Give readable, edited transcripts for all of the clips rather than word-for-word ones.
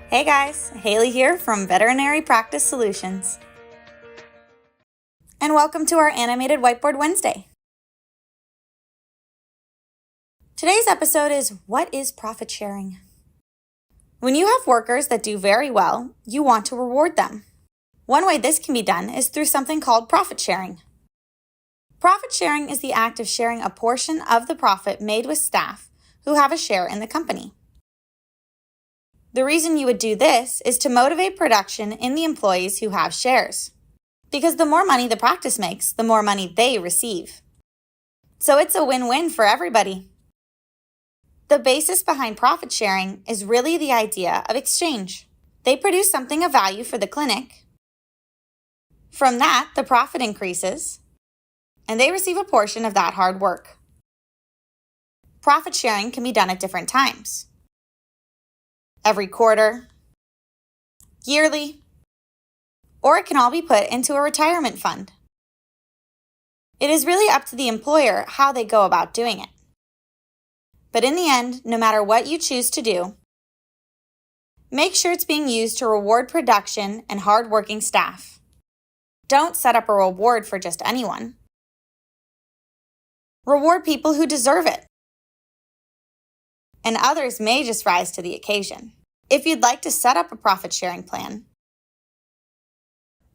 Hey guys, Hailey here from Veterinary Practice Solutions. And welcome to our animated Whiteboard Wednesday. Today's episode is, what is profit sharing? When you have workers that do very well, you want to reward them. One way this can be done is through something called profit sharing. Profit sharing is the act of sharing a portion of the profit made with staff who have a share in the company. The reason you would do this is to motivate production in the employees who have shares. Because the more money the practice makes, the more money they receive. So it's a win-win for everybody. The basis behind profit sharing is really the idea of exchange. They produce something of value for the clinic. From that, the profit increases, and they receive a portion of that hard work. Profit sharing can be done at different times. Every quarter, yearly, or it can all be put into a retirement fund. It is really up to the employer how they go about doing it. But in the end, no matter what you choose to do, make sure it's being used to reward production and hardworking staff. Don't set up a reward for just anyone. Reward people who deserve it. And others may just rise to the occasion. If you'd like to set up a profit sharing plan,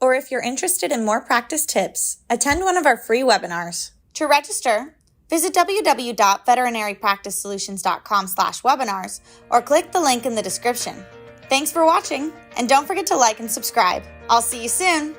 or if you're interested in more practice tips, attend one of our free webinars. To register, visit www.veterinarypracticesolutions.com/webinars or click the link in the description. Thanks for watching, and don't forget to like and subscribe. I'll see you soon.